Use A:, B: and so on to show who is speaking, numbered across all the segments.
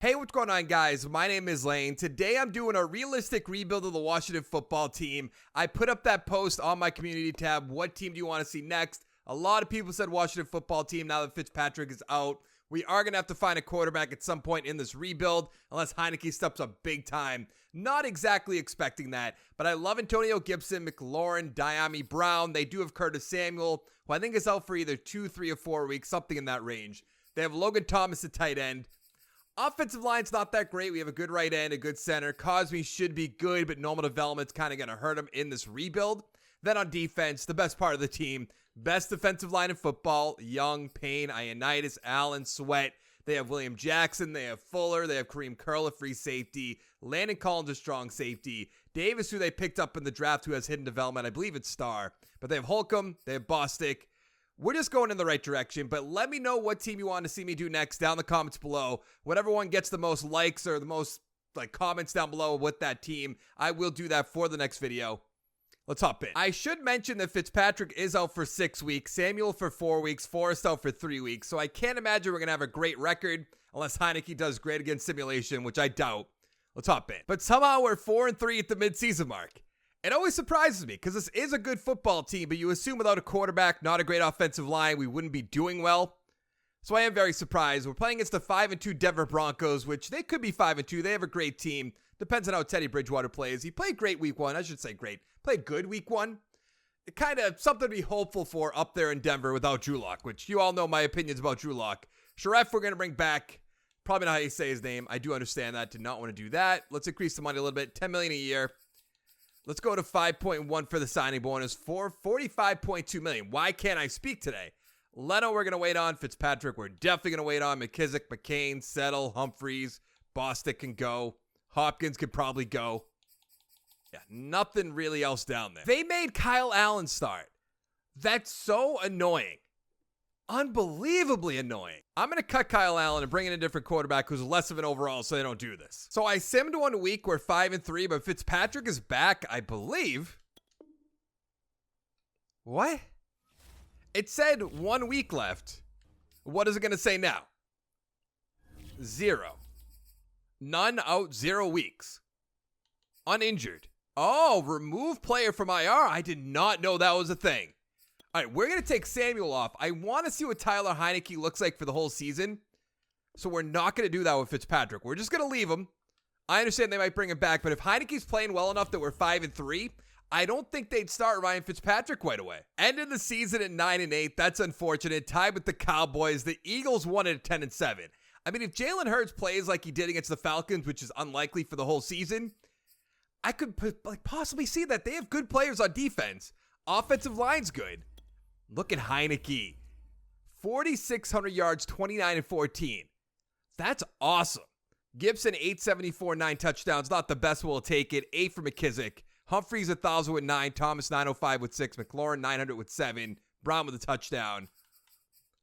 A: Hey, what's going on, guys? My name is Lane. Today I'm doing a realistic rebuild of the Washington football team. I put up that post on my community tab. What team do you want to see next? A lot of people said Washington football team now that Fitzpatrick is out. We are going to have to find a quarterback at some point in this rebuild unless Heinicke steps up big time. Not exactly expecting that, but I love Antonio Gibson, McLaurin, Dyami Brown. They do have Curtis Samuel, who I think is out for either 2, 3, or 4 weeks, something in that range. They have Logan Thomas at tight end. Offensive line's not that great. We have a good right end, a good center. Cosme should be good, but normal development's kind of going to hurt him in this rebuild. Then on defense, the best part of the team, best defensive line in football, Young, Payne, Ioannidis, Allen, Sweat. They have William Jackson. They have Fuller. They have Kareem Curl, a free safety. Landon Collins, a strong safety. Davis, who they picked up in the draft, who has hidden development. I believe it's Star. But they have Holcomb. They have Bostic. We're just going in the right direction, but let me know what team you want to see me do next down in the comments below. Whatever one gets the most likes or the most comments down below with that team, I will do that for the next video. Let's hop in. I should mention that Fitzpatrick is out for 6 weeks, Samuel for 4 weeks, Forrest out for 3 weeks, so I can't imagine we're going to have a great record unless Heinicke does great against simulation, which I doubt. Let's hop in. But somehow we're 4-3 at the midseason mark. It always surprises me because this is a good football team, but you assume without a quarterback, not a great offensive line, we wouldn't be doing well. So I am very surprised. We're playing against the 5-2 Denver Broncos, which they could be 5-2. They have a great team. Depends on how Teddy Bridgewater plays. He played great week 1. I should say great. Played good week 1. It kind of something to be hopeful for up there in Denver without Drew Lock, which you all know my opinions about Drew Lock. Sharef, we're going to bring back. Probably not how you say his name. I do understand that. Did not want to do that. Let's increase the money a little bit. $10 million a year. Let's go to 5.1 for the signing bonus for $45.2 million. Why can't I speak today? Leno, we're going to wait on. Fitzpatrick, we're definitely going to wait on. McKissick, McCain, Settle, Humphreys, Bostic can go. Hopkins could probably go. Yeah, nothing really else down there. They made Kyle Allen start. That's so annoying. Unbelievably annoying. I'm going to cut Kyle Allen and bring in a different quarterback who's less of an overall so they don't do this. So I simmed 1 week. We're 5-3, but Fitzpatrick is back, I believe. What? It said 1 week left. What is it going to say now? 0. None out, 0 weeks. Uninjured. Oh, remove player from IR. I did not know that was a thing. All right, we're going to take Samuel off. I want to see what Tyler Heinicke looks like for the whole season. So we're not going to do that with Fitzpatrick. We're just going to leave him. I understand they might bring him back, but if Heinicke's playing well enough that we're 5-3, I don't think they'd start Ryan Fitzpatrick right away. End of the season at 9-8. That's unfortunate. Tied with the Cowboys. The Eagles won it at 10-7. I mean, if Jalen Hurts plays like he did against the Falcons, which is unlikely for the whole season, I could possibly see that. They have good players on defense. Offensive line's good. Look at Heinicke. 4,600 yards, 29-14. That's awesome. Gibson, 874, 9 touchdowns. Not the best, we'll take it. 8 for McKissick. Humphreys, 1,000 with 9. Thomas, 905 with 6. McLaurin, 900 with 7. Brown with a touchdown.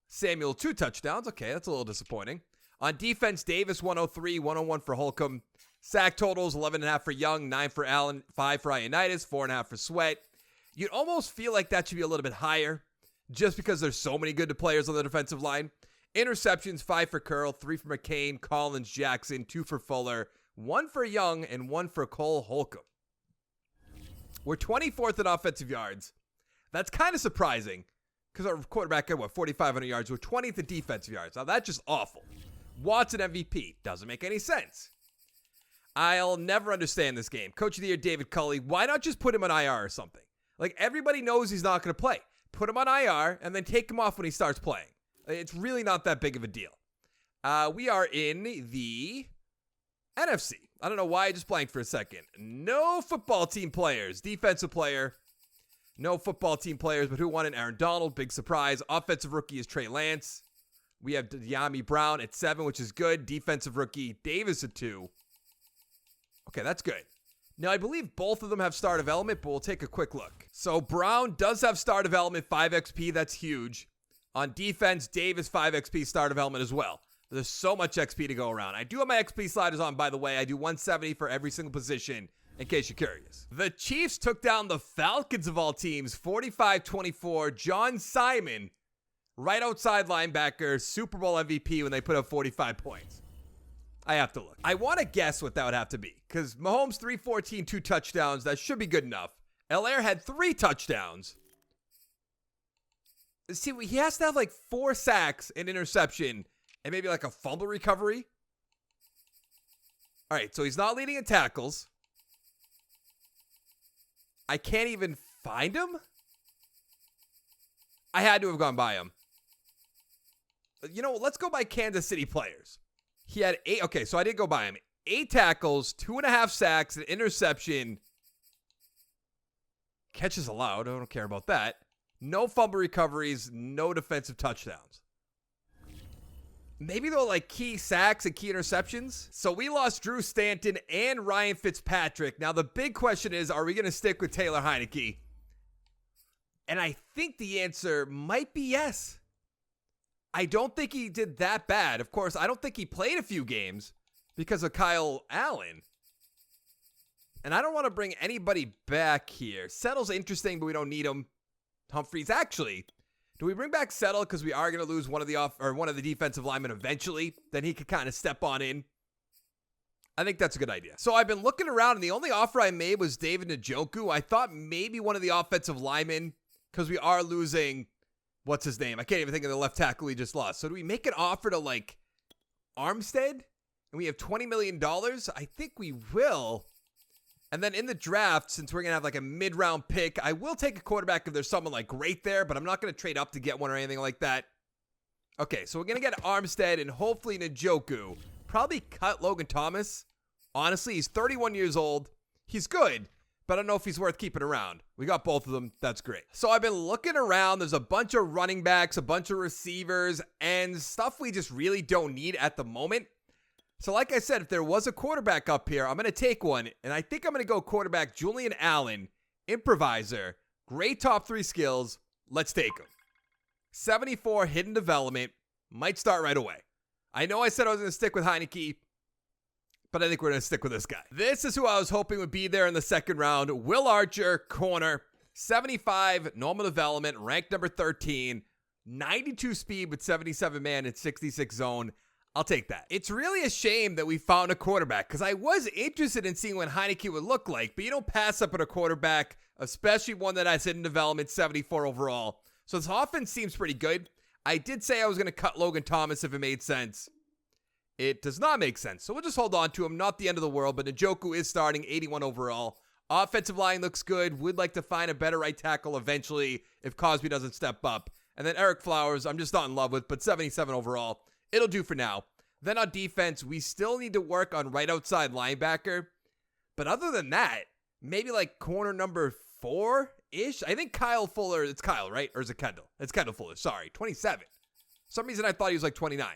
A: Samuel, 2 touchdowns. Okay, that's a little disappointing. On defense, Davis, 103, 101 for Holcomb. Sack totals, 11.5 for Young, 9 for Allen, 5 for Ioannidis, 4.5 for Sweat. You'd almost feel like that should be a little bit higher, just because there's so many good players on the defensive line. Interceptions, 5 for Curl, 3 for McCain, Collins, Jackson, 2 for Fuller, 1 for Young, and 1 for Cole Holcomb. We're 24th in offensive yards. That's kind of surprising, because our quarterback had, 4,500 yards. We're 20th in defensive yards. Now, that's just awful. Watson MVP. Doesn't make any sense. I'll never understand this game. Coach of the Year, David Culley. Why not just put him on IR or something? Everybody knows he's not going to play. Put him on IR, and then take him off when he starts playing. It's really not that big of a deal. We are in the NFC. I don't know why I just blanked for a second. No football team players. Defensive player. No football team players, but who won it? Aaron Donald, big surprise. Offensive rookie is Trey Lance. We have Dyami Brown at 7, which is good. Defensive rookie Davis at 2. Okay, that's good. Now, I believe both of them have star development, but we'll take a quick look. So, Brown does have star development, 5 XP. That's huge. On defense, Davis, 5 XP star development as well. There's so much XP to go around. I do have my XP sliders on, by the way. I do 170 for every single position, in case you're curious. The Chiefs took down the Falcons of all teams, 45-24. John Simon, right outside linebacker, Super Bowl MVP when they put up 45 points. I have to look. I want to guess what that would have to be, because Mahomes 314, 2 touchdowns. That should be good enough. Allaire had 3 touchdowns. See, he has to have like 4 sacks, an interception, and maybe like a fumble recovery. All right, so he's not leading in tackles. I can't even find him. I had to have gone by him. You know, let's go by Kansas City players. He had 8. Okay, so I did go by him. 8 tackles, 2.5 sacks, an interception. Catches allowed. I don't care about that. No fumble recoveries, no defensive touchdowns. Maybe though, like key sacks and key interceptions. So we lost Drew Stanton and Ryan Fitzpatrick. Now the big question is, are we going to stick with Taylor Heinicke? And I think the answer might be yes. I don't think he did that bad. Of course, I don't think he played a few games because of Kyle Allen. And I don't want to bring anybody back here. Settle's interesting, but we don't need him. Humphreys, actually, do we bring back Settle because we are going to lose one of the defensive linemen eventually? Then he could kind of step on in. I think that's a good idea. So I've been looking around, and the only offer I made was David Njoku. I thought maybe one of the offensive linemen, because we are losing, what's his name? I can't even think of the left tackle he just lost. So do we make an offer to, like, Armstead? And we have $20 million? I think we will. And then in the draft, since we're going to have like a mid-round pick, I will take a quarterback if there's someone like great there, but I'm not going to trade up to get one or anything like that. Okay, so we're going to get Armstead and hopefully Njoku. Probably cut Logan Thomas. Honestly, he's 31 years old. He's good, but I don't know if he's worth keeping around. We got both of them. That's great. So I've been looking around. There's a bunch of running backs, a bunch of receivers, and stuff we just really don't need at the moment. So like I said, if there was a quarterback up here, I'm going to take one, and I think I'm going to go quarterback Julian Allen, improviser, great top 3 skills. Let's take him. 74 hidden development, might start right away. I know I said I was going to stick with Heinicke, but I think we're going to stick with this guy. This is who I was hoping would be there in the second round. Will Archer, corner, 75, normal development, ranked number 13, 92 speed with 77 man and 66 zone. I'll take that. It's really a shame that we found a quarterback because I was interested in seeing what Heinicke would look like, but you don't pass up on a quarterback, especially one that has hidden development, 74 overall. So this offense seems pretty good. I did say I was going to cut Logan Thomas if it made sense. It does not make sense, so we'll just hold on to him. Not the end of the world, but Njoku is starting, 81 overall. Offensive line looks good. Would like to find a better right tackle eventually if Cosby doesn't step up. And then Eric Flowers, I'm just not in love with, but 77 overall. It'll do for now. Then on defense, we still need to work on right outside linebacker. But other than that, maybe like corner number 4-ish. I think Kyle Fuller, it's Kyle, right? Or is it Kendall? It's Kendall Fuller, sorry. 27. For some reason I thought he was like 29.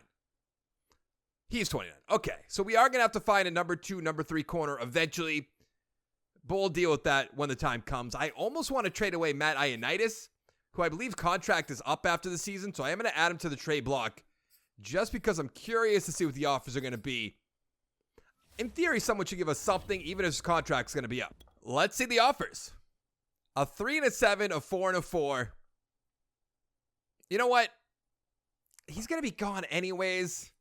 A: He's 29. Okay, so we are going to have to find a number 2, number 3 corner eventually. But we'll deal with that when the time comes. I almost want to trade away Matt Ioannidis, who I believe contract is up after the season. So I am going to add him to the trade block just because I'm curious to see what the offers are going to be. In theory, someone should give us something, even if his contract's going to be up. Let's see the offers. A 3 and a 7, a 4 and a 4. You know what? He's going to be gone anyways.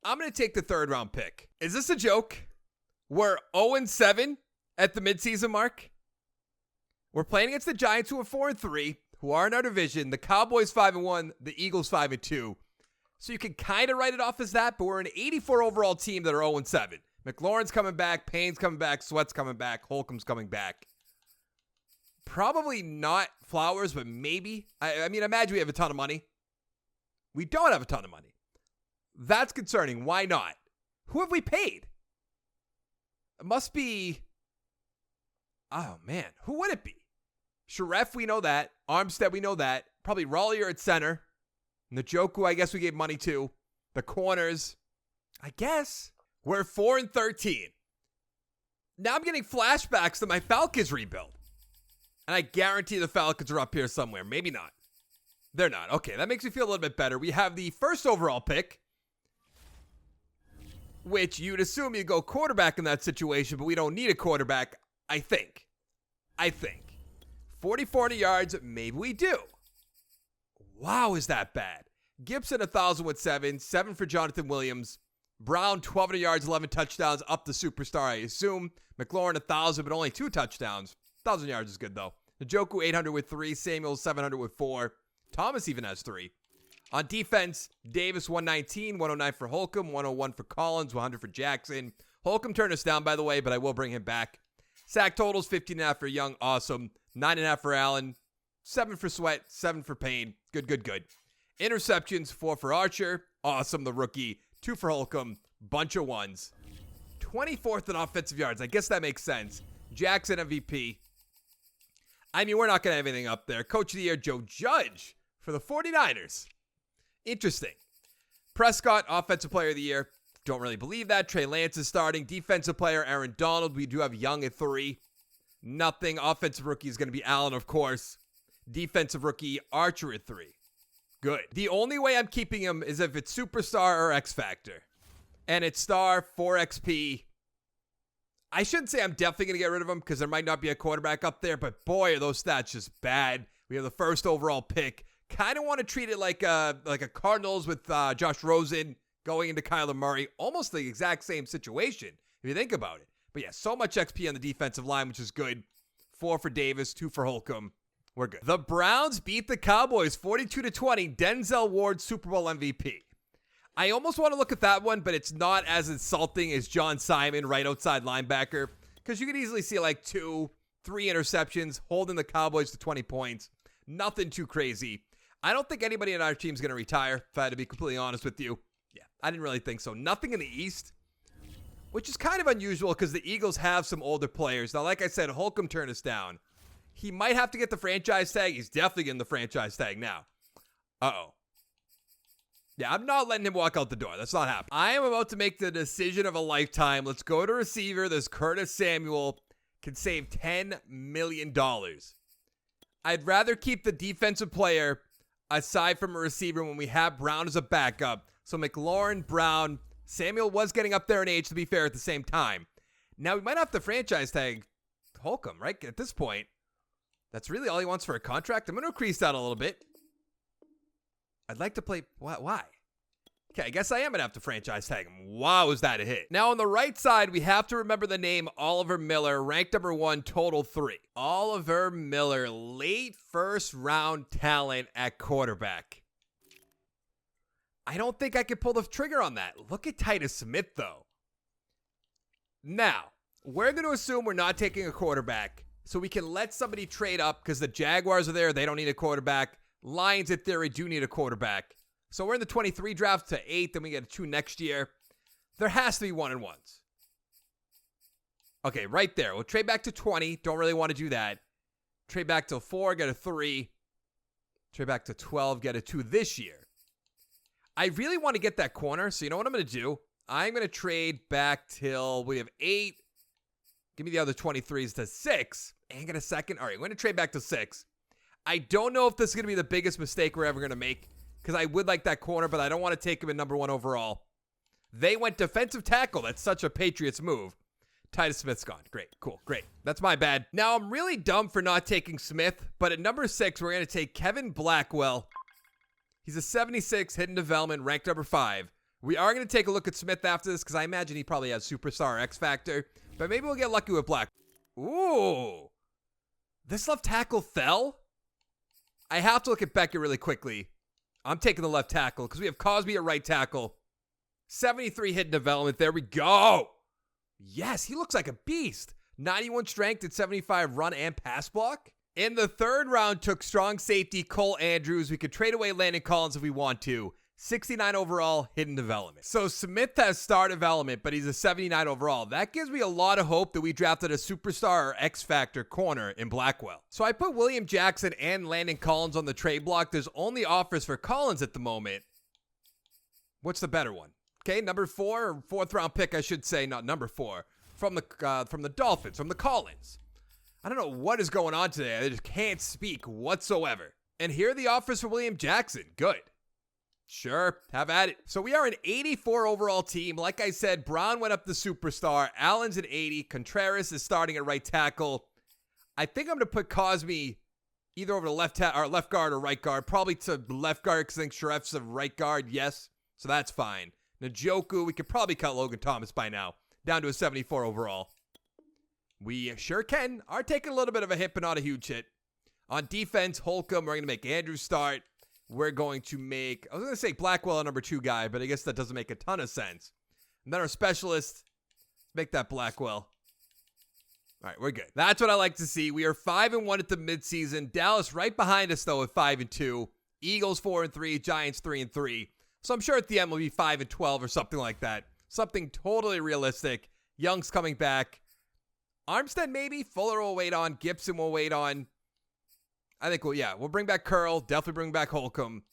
A: I'm going to take the 3rd round pick. Is this a joke? We're 0-7 at the midseason mark. We're playing against the Giants, who are 4-3, who are in our division. The Cowboys 5-1, the Eagles 5-2. So you can kind of write it off as that, but we're an 84 overall team that are 0-7. McLaurin's coming back, Payne's coming back, Sweat's coming back, Holcomb's coming back. Probably not Flowers, but maybe. I mean, imagine we have a ton of money. We don't have a ton of money. That's concerning. Why not? Who have we paid? It must be... Oh, man. Who would it be? Sharef, we know that. Armstead, we know that. Probably Rollier at center. Njoku, I guess we gave money to. The corners. I guess. We're 4-13. Now I'm getting flashbacks to my Falcons rebuild. And I guarantee the Falcons are up here somewhere. Maybe not. They're not. Okay, that makes me feel a little bit better. We have the 1st overall pick, which you'd assume you go quarterback in that situation, but we don't need a quarterback, I think. 40 yards, maybe we do. Wow, is that bad? Gibson 1,000 with 7 for Jonathan Williams. Brown, 1,200 yards, 11 touchdowns, up the superstar, I assume. McLaurin, 1,000, but only 2 touchdowns. 1,000 yards is good, though. Njoku, 800 with 3. Samuel, 700 with 4. Thomas even has 3. On defense, Davis, 119, 109 for Holcomb, 101 for Collins, 100 for Jackson. Holcomb turned us down, by the way, but I will bring him back. Sack totals, 15.5 for Young, awesome. 9.5 for Allen. 7 for Sweat, 7 for Payne. Good, good, good. Interceptions, 4 for Archer. Awesome, the rookie. 2 for Holcomb. Bunch of 1s. 24th in offensive yards. I guess that makes sense. Jackson, MVP. I mean, we're not going to have anything up there. Coach of the Year, Joe Judge for the 49ers. Interesting. Prescott, Offensive Player of the Year. Don't really believe that. Trey Lance is starting. Defensive Player, Aaron Donald. We do have Young at 3. Nothing. Offensive Rookie is going to be Allen, of course. Defensive Rookie, Archer at 3. Good. The only way I'm keeping him is if it's Superstar or X Factor. And it's Star, 4 XP. I shouldn't say I'm definitely going to get rid of him because there might not be a quarterback up there, but boy, are those stats just bad. We have the first overall pick. Kind of want to treat it like a Cardinals with Josh Rosen going into Kyler Murray. Almost the exact same situation if you think about it. But yeah, so much XP on the defensive line, which is good. 4 for Davis, 2 for Holcomb. We're good. The Browns beat the Cowboys 42-20. Denzel Ward, Super Bowl MVP. I almost want to look at that one, but it's not as insulting as John Simon, right outside linebacker, because you could easily see like 2-3 interceptions, holding the Cowboys to 20 points. Nothing too crazy. I don't think anybody on our team is going to retire, if I had to be completely honest with you. Yeah, I didn't really think so. Nothing in the East, which is kind of unusual because the Eagles have some older players. Now, like I said, Holcomb turned us down. He might have to get the franchise tag. He's definitely getting the franchise tag now. Uh-oh. Yeah, I'm not letting him walk out the door. That's not happening. I am about to make the decision of a lifetime. Let's go to receiver. This Curtis Samuel can save $10 million. I'd rather keep the defensive player aside from a receiver when we have Brown as a backup. So McLaurin, Brown, Samuel was getting up there in age, to be fair, at the same time. Now, we might have to franchise tag Holcomb, right? At this point, that's really all he wants for a contract. I'm going to increase that a little bit. I'd like to play... Why? Okay, I guess I am going to have to franchise tag him. Wow, is that a hit. Now, on the right side, we have to remember the name Oliver Miller, ranked number 1, total 3. Oliver Miller, late first round talent at quarterback. I don't think I could pull the trigger on that. Look at Titus Smith, though. Now, we're going to assume we're not taking a quarterback, so we can let somebody trade up because the Jaguars are there. They don't need a quarterback. Lions, in theory, do need a quarterback. So we're in the 23 draft to 8, then we get a 2 next year. There has to be 1-and-1s. Okay, right there. We'll trade back to 20. Don't really want to do that. Trade back to 4, get a 3. Trade back to 12, get a 2 this year. I really want to get that corner, so you know what I'm going to do? I'm going to trade back till we have 8. Give me the other 23s to 6. And get a second. All right, I'm going to trade back to 6. I don't know if this is going to be the biggest mistake we're ever going to make because I would like that corner, but I don't want to take him in number 1 overall. They went defensive tackle. That's such a Patriots move. Titus Smith's gone. Great. Cool. Great. That's my bad. Now, I'm really dumb for not taking Smith, but at number 6, we're going to take Kevin Blackwell. He's a 76, hidden development, ranked number 5. We are going to take a look at Smith after this because I imagine he probably has superstar X Factor, but maybe we'll get lucky with Black. Ooh. This left tackle fell? I have to look at Beckett really quickly. I'm taking the left tackle because we have Cosby at right tackle. 73 hidden development. There we go. Yes, he looks like a beast. 91 strength at 75 run and pass block. In the 3rd round, took strong safety Cole Andrews. We could trade away Landon Collins if we want to. 69 overall, hidden development. So Smith has star development, but he's a 79 overall. That gives me a lot of hope that we drafted a superstar or X Factor corner in Blackwell. So I put William Jackson and Landon Collins on the trade block. There's only offers for Collins at the moment. What's the better one? Okay, number 4 or 4th round pick, I should say, not number 4, from the Dolphins, from the Collins. I don't know what is going on today. I just can't speak whatsoever. And here are the offers for William Jackson. Good. Sure, have at it. So we are an 84 overall team. Like I said, Brown went up the superstar. Allen's at 80. Contreras is starting at right tackle. I think I'm going to put Cosby either over to left guard or right guard. Probably to left guard because I think Sharef's a right guard. Yes, so that's fine. Njoku, we could probably cut Logan Thomas by now. Down to a 74 overall. We sure can. Are taking a little bit of a hit, but not a huge hit. On defense, Holcomb, we're going to make Andrew start. We're going to make, I was going to say Blackwell a number 2 guy, but I guess that doesn't make a ton of sense. And then our specialist, make that Blackwell. All right, we're good. That's what I like to see. We are 5-1 at the midseason. Dallas right behind us, though, at 5-2. Eagles 4-3. Giants 3-3. So I'm sure at the end we'll be 5-12 or something like that. Something totally realistic. Young's coming back. Armstead maybe. Fuller will wait on. Gibson will wait on. I think we'll bring back Curl. Definitely bring back Holcomb.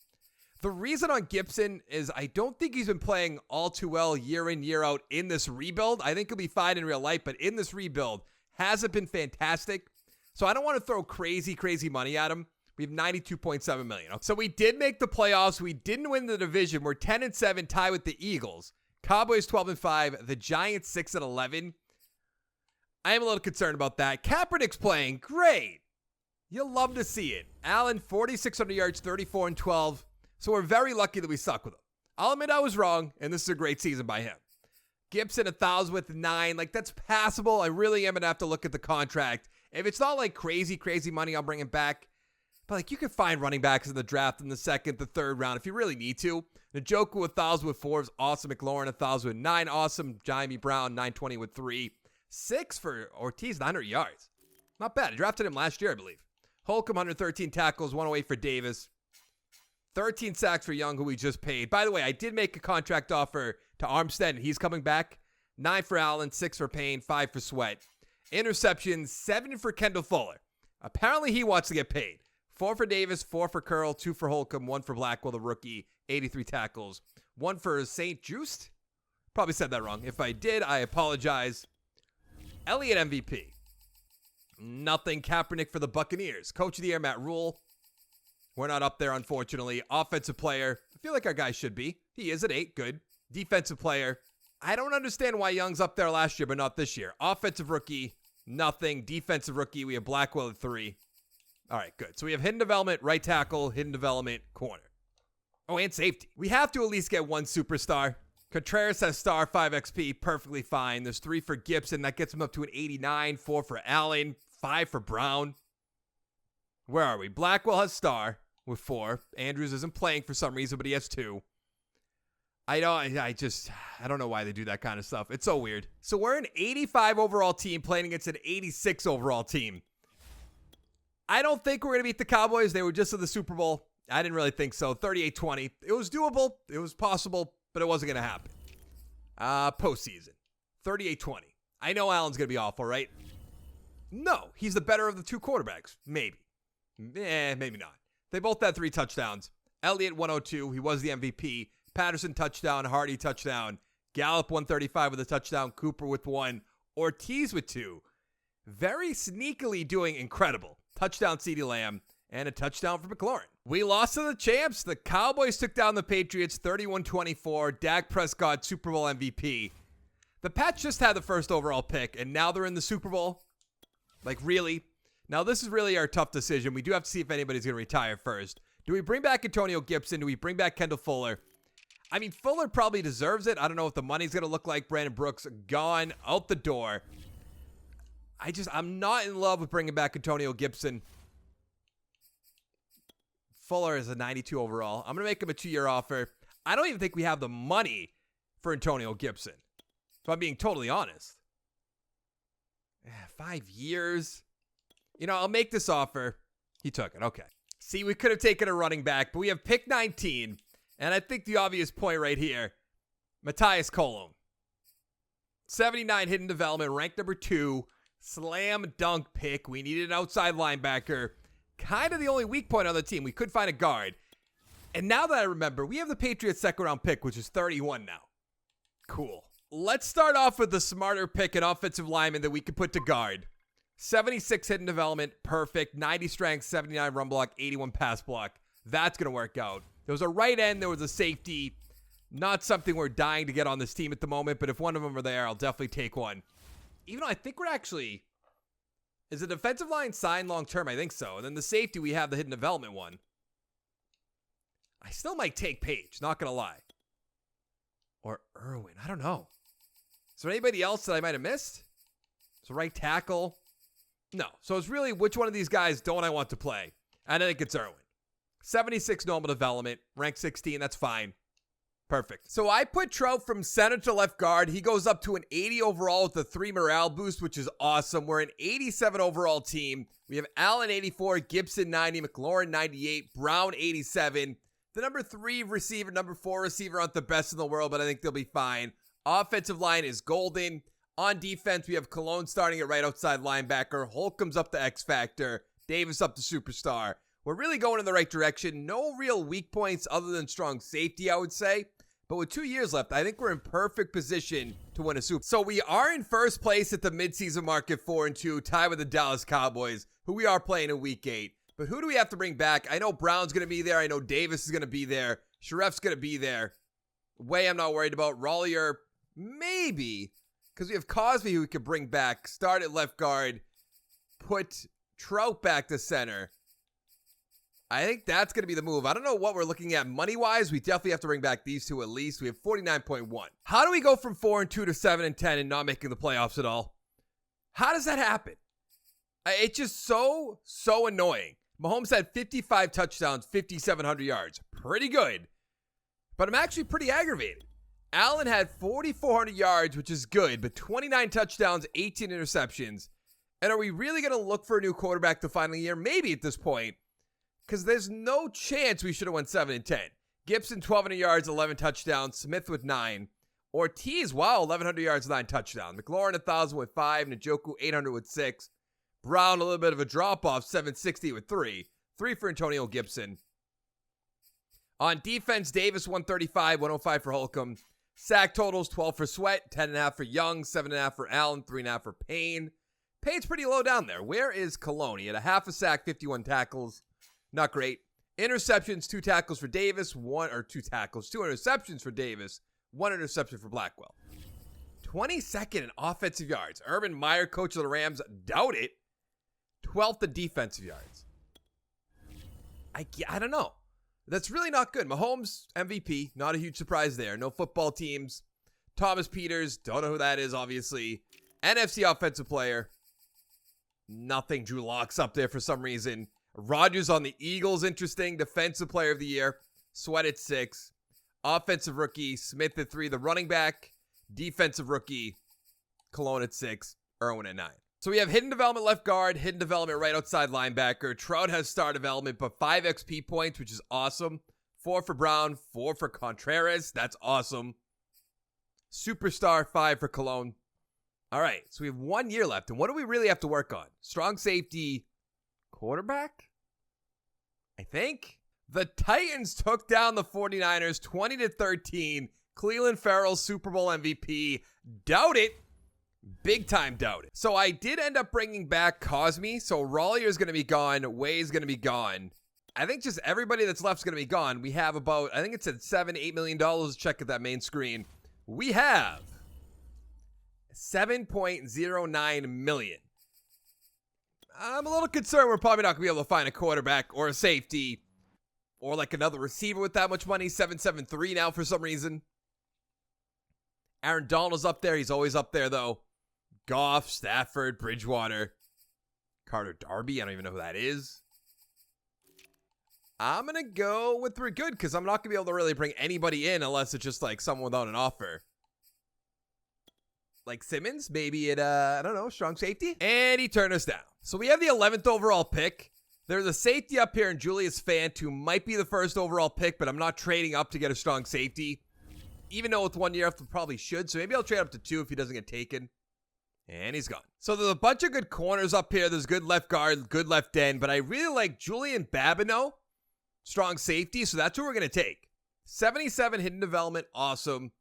A: The reason on Gibson is I don't think he's been playing all too well year in, year out in this rebuild. I think he'll be fine in real life, but in this rebuild, hasn't been fantastic. So I don't want to throw crazy money at him. We have $92.7 million. So we did make the playoffs. We didn't win the division. We're 10-7, tied with the Eagles. Cowboys 12-5. The Giants 6-11. I am a little concerned about that. Kaepernick's playing great. You'll love to see it. Allen, 4,600 yards, 34-12. So we're very lucky that we stuck with him. I'll admit I was wrong, and this is a great season by him. Gibson, 1,000 with 9. Like, that's passable. I really am going to have to look at the contract. If it's not like crazy money, I'll bring him back. But, like, you can find running backs in the draft in the second, the third round if you really need to. Njoku, 1,000 with 4 is awesome. McLaurin, 1,000 with 9. Awesome. Jaime Brown, 920 with 3. 6 for Ortiz, 900 yards. Not bad. I drafted him last year, I believe. Holcomb, 113 tackles, 108 for Davis. 13 sacks for Young, who we just paid. By the way, I did make a contract offer to Armstead, and he's coming back. 9 for Allen, 6 for Payne, 5 for Sweat. Interceptions, 7 for Kendall Fuller. Apparently, he wants to get paid. 4 for Davis, 4 for Curl, 2 for Holcomb, 1 for Blackwell, the rookie, 83 tackles. 1 for St. Just. Probably said that wrong. If I did, I apologize. Elliott MVP. Nothing. Kaepernick for the Buccaneers. Coach of the Year, Matt Rule. We're not up there, unfortunately. Offensive player. I feel like our guy should be. He is at 8. Good. Defensive player. I don't understand why Young's up there last year, but not this year. Offensive rookie. Nothing. Defensive rookie. We have Blackwell at 3. All right, good. So we have hidden development, right tackle, hidden development, corner. Oh, and safety. We have to at least get 1 superstar. Contreras has star, 5 XP, perfectly fine. There's 3 for Gibson. That gets him up to an 89. 4 for Allen. 5 for Brown. Where are we? Blackwell has star with 4. Andrews isn't playing for some reason, but he has 2. I don't know why they do that kind of stuff. It's so weird. So we're an 85 overall team playing against an 86 overall team. I don't think we're going to beat the Cowboys. They were just in the Super Bowl. I didn't really think so. 38-20. It was doable. It was possible, but it wasn't going to happen. Postseason. 38-20. I know Allen's going to be awful, right? No. He's the better of the 2 quarterbacks. Maybe. Maybe not. They both had 3 touchdowns. Elliott, 102. He was the MVP. Patterson, touchdown. Hardy, touchdown. Gallup, 135 with a touchdown. Cooper with 1. Ortiz with 2. Very sneakily doing incredible. Touchdown, CeeDee Lamb. And a touchdown for McLaurin. We lost to the champs. The Cowboys took down the Patriots 31-24. Dak Prescott, Super Bowl MVP. The Pats just had the first overall pick, and now they're in the Super Bowl. Like, really? Now, this is really our tough decision. We do have to see if anybody's going to retire first. Do we bring back Antonio Gibson? Do we bring back Kendall Fuller? I mean, Fuller probably deserves it. I don't know what the money's going to look like. Brandon Brooks gone out the door. I'm not in love with bringing back Antonio Gibson. Fuller is a 92 overall. I'm going to make him a 2-year offer. I don't even think we have the money for Antonio Gibson, if I'm being totally honest. 5 years. You know, I'll make this offer. He took it. Okay. See, we could have taken a running back, but we have pick 19. And I think the obvious point right here, Matthias Colom. 79 hidden development, ranked number 2. Slam dunk pick. We needed an outside linebacker. Kind of the only weak point on the team. We could find a guard. And now that I remember, we have the Patriots' 2nd round pick, which is 31 now. Cool. Let's start off with the smarter pick, an offensive lineman that we could put to guard. 76 hidden development, perfect. 90 strength, 79 run block, 81 pass block. That's going to work out. There was a right end, there was a safety. Not something we're dying to get on this team at the moment, but if one of them are there, I'll definitely take one. Even though I think we're actually... Is the defensive line signed long-term? I think so. And then the safety, we have the hidden development one. I still might take Page, not going to lie. or Irwin. I don't know. Is there anybody else that I might have missed? So right tackle. No. So it's really which one of these guys don't I want to play? And I think it's Irwin. 76 normal development. Rank 16. That's fine. Perfect. So I put Trout from center to left guard. He goes up to an 80 overall with a 3 morale boost, which is awesome. We're an 87 overall team. We have Allen 84, Gibson 90, McLaurin 98, Brown 87. The number 3 receiver, number 4 receiver aren't the best in the world, but I think they'll be fine. Offensive line is golden. On defense, we have Cologne starting at right outside linebacker. Holcomb's up to X Factor. Davis up to superstar. We're really going in the right direction. No real weak points other than strong safety, I would say. But with 2 years left, I think we're in perfect position to win a Super Bowl. So we are in first place at the midseason mark at 4-2, tied with the Dallas Cowboys, who we are playing in Week 8. But who do we have to bring back? I know Brown's going to be there. I know Davis is going to be there. Sharef's going to be there. Way I'm not worried about. Rollier, maybe. Because we have Cosby who we could bring back. Start at left guard. Put Trout back to center. I think that's going to be the move. I don't know what we're looking at money-wise. We definitely have to bring back these two at least. We have 49.1. How do we go from 4-2 to 7-10 and not making the playoffs at all? How does that happen? It's just so annoying. Mahomes had 55 touchdowns, 5,700 yards. Pretty good. But I'm actually pretty aggravated. Allen had 4,400 yards, which is good, but 29 touchdowns, 18 interceptions. And are we really going to look for a new quarterback the final year? Maybe at this point. Because there's no chance we should have went 7-10. Gibson, 1,200 yards, 11 touchdowns. Smith with 9. Ortiz, wow, 1,100 yards, 9 touchdowns. McLaurin, 1,000 with 5. Njoku, 800 with 6. Brown, a little bit of a drop-off, 760 with 3. 3 for Antonio Gibson. On defense, Davis, 135, 105 for Holcomb. Sack totals, 12 for Sweat, 10.5 for Young, 7.5 for Allen, 3.5 for Payne. Payne's pretty low down there. Where is Cologne? He had a half a sack, 51 tackles. Not great. Interceptions, 2 tackles for Davis, 2 interceptions for Davis, 1 interception for Blackwell. 22nd in offensive yards. Urban Meyer, coach of the Rams, doubt it. 12th in defensive yards. I don't know. That's really not good. Mahomes, MVP, not a huge surprise there. No football teams. Thomas Peters, don't know who that is, obviously. NFC offensive player. Nothing. Drew Lock's up there for some reason. Rodgers on the Eagles, interesting. Defensive player of the year. Sweat at 6. Offensive rookie. Smith at 3. The running back. Defensive rookie. Cologne at 6. Irwin at 9. So we have hidden development left guard. Hidden development right outside linebacker. Trout has star development, but 5 XP points, which is awesome. 4 for Brown. 4 for Contreras. That's awesome. Superstar, 5 for Cologne. All right. So we have 1 year left. And what do we really have to work on? Strong safety. Quarterback? I think. The Titans took down the 49ers 20-13. Cleveland Farrell, Super Bowl MVP. Doubt it. Big time doubt it. So I did end up bringing back Cosme. So Rollier is going to be gone. Way is going to be gone. I think just everybody that's left is going to be gone. We have about, I think it said $7-8 million. Check at that main screen. We have $7.09 million. I'm a little concerned we're probably not going to be able to find a quarterback or a safety or like another receiver with that much money. 773 now for some reason. Aaron Donald's up there. He's always up there, though. Goff, Stafford, Bridgewater, Carter Darby. I don't even know who that is. I'm going to go with we're good because I'm not going to be able to really bring anybody in unless it's just like someone without an offer. Like Simmons, maybe at, I don't know, strong safety. And he turned us down. So we have the 11th overall pick. There's a safety up here in Julius Fant, who might be the first overall pick, but I'm not trading up to get a strong safety. Even though with 1 year left, I probably should. So maybe I'll trade up to 2 if he doesn't get taken. And he's gone. So there's a bunch of good corners up here. There's good left guard, good left end. But I really like Julian Babineau, strong safety. So that's who we're going to take. 77 hidden development. Awesome.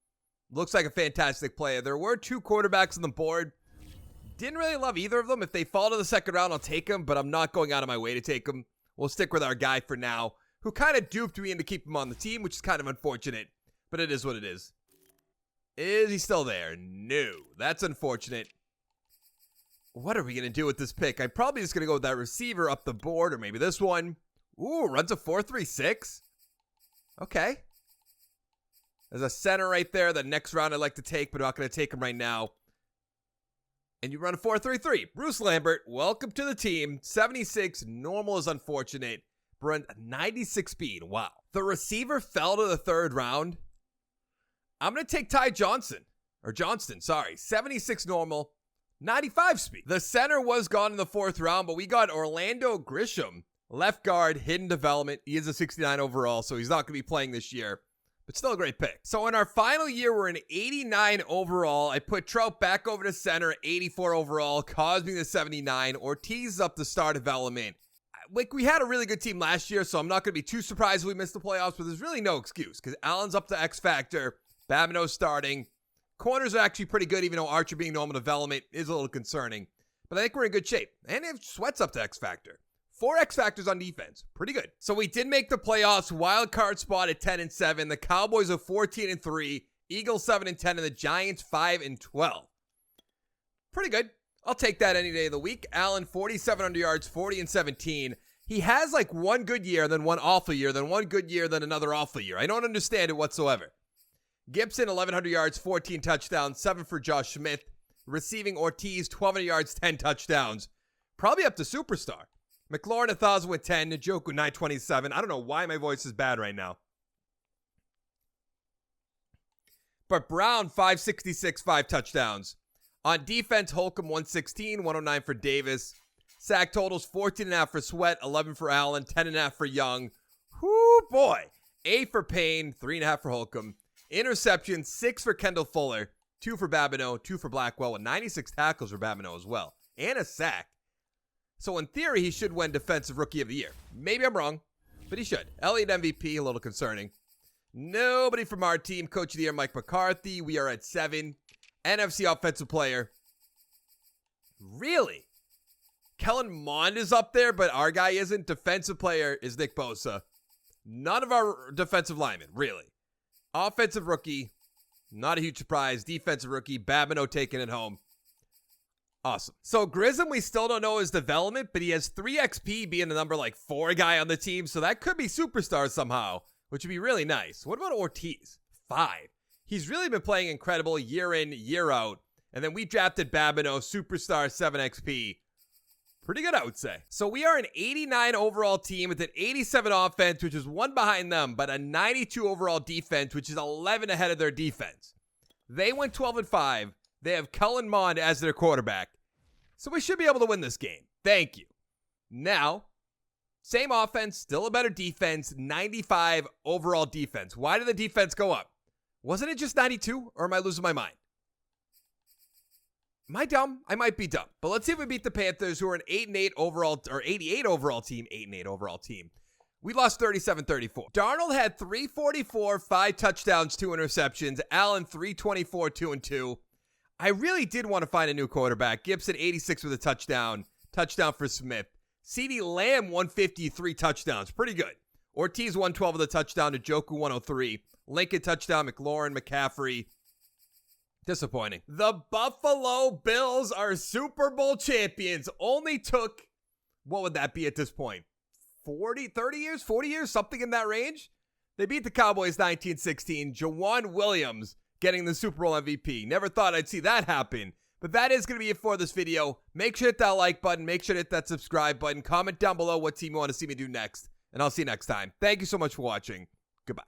A: Looks like a fantastic player. There were 2 quarterbacks on the board. Didn't really love either of them. If they fall to the second round, I'll take them. But I'm not going out of my way to take them. We'll stick with our guy for now, who kind of duped me into keeping him on the team, which is kind of unfortunate. But it is what it is. Is he still there? No. That's unfortunate. What are we going to do with this pick? I'm probably just going to go with that receiver up the board, or maybe this one. Ooh, runs a 4.36. Okay. There's a center right there. The next round I'd like to take, but I'm not going to take him right now. And you run a 4.33. Bruce Lambert, welcome to the team. 76, normal is unfortunate. Run 96 speed. Wow. The receiver fell to the third round. I'm going to take Ty Johnson. Or Johnston, sorry. 76 normal, 95 speed. The center was gone in the fourth round, but we got Orlando GRISSOM. Left guard, hidden development. He is a 69 overall, so he's not going to be playing this year. But still a great pick. So in our final year, we're an 89 overall. I put Trout back over to center, 84 overall. Cosby the 79. Ortiz up to star development. Like, we had a really good team last year, so I'm not going to be too surprised if we missed the playoffs, but there's really no excuse because Allen's up to X Factor. Babineau's starting. Corners are actually pretty good, even though Archer being normal development is a little concerning. But I think we're in good shape. And if Sweat's up to X Factor. 4 X Factors on defense. Pretty good. So we did make the playoffs. Wild card spot at 10-7. The Cowboys are 14-3. Eagles 7-10. And the Giants 5-12. Pretty good. I'll take that any day of the week. Allen, 4,700 yards, 40-17. He has like one good year, then one awful year, then one good year, then another awful year. I don't understand it whatsoever. Gibson, 1,100 yards, 14 touchdowns, 7 for Josh Smith. Receiving Ortiz, 1,200 yards, 10 touchdowns. Probably up to superstar. McLaurin, 1,000 with 10. Njoku, 927. I don't know why my voice is bad right now. But Brown, 566, 5 touchdowns. On defense, Holcomb, 116, 109 for Davis. Sack totals, 14.5 for Sweat, 11 for Allen, 10.5 for Young. Whoo, boy. 8 for Payne, 3.5 for Holcomb. Interception, 6 for Kendall Fuller, 2 for Babineau, 2 for Blackwell, with 96 tackles for Babineau as well. And a sack. So in theory, he should win Defensive Rookie of the Year. Maybe I'm wrong, but he should. Elliott MVP, a little concerning. Nobody from our team. Coach of the Year, Mike McCarthy. We are at 7. NFC Offensive Player. Really? Kellen Mond is up there, but our guy isn't. Defensive Player is Nick Bosa. None of our defensive linemen, really. Offensive Rookie, not a huge surprise. Defensive Rookie, Babineau taking it home. Awesome. So GRISSOM, we still don't know his development, but he has 3 XP being the number like 4 guy on the team, so that could be superstar somehow, which would be really nice. What about Ortiz? 5. He's really been playing incredible year in, year out, and then we drafted Babineau, superstar, 7 XP. Pretty good, I would say. So we are an 89 overall team with an 87 offense, which is 1 behind them, but a 92 overall defense, which is 11 ahead of their defense. They went 12-5. They have Kellen Mond as their quarterback. So we should be able to win this game. Thank you. Now, same offense, still a better defense, 95 overall defense. Why did the defense go up? Wasn't it just 92, or am I losing my mind? Am I dumb? I might be dumb. But let's see if we beat the Panthers, who are an 8-8 overall, or 88 overall team. 8-8 overall team. We lost 37-34. Darnold had 344, 5 touchdowns, 2 interceptions. Allen, 324, 2-2. I really did want to find a new quarterback. Gibson, 86 with a touchdown. Touchdown for Smith. CeeDee Lamb, 153 touchdowns. Pretty good. Ortiz, 112 with a touchdown. Njoku, 103. Lincoln, touchdown. McLaurin, McCaffrey. Disappointing. The Buffalo Bills are Super Bowl champions. Only took, what would that be at this point? 40 years? 40 years? Something in that range? They beat the Cowboys 19-16. Jawan Williams getting the Super Bowl MVP. Never thought I'd see that happen. But that is going to be it for this video. Make sure to hit that like button. Make sure to hit that subscribe button. Comment down below what team you want to see me do next. And I'll see you next time. Thank you so much for watching. Goodbye.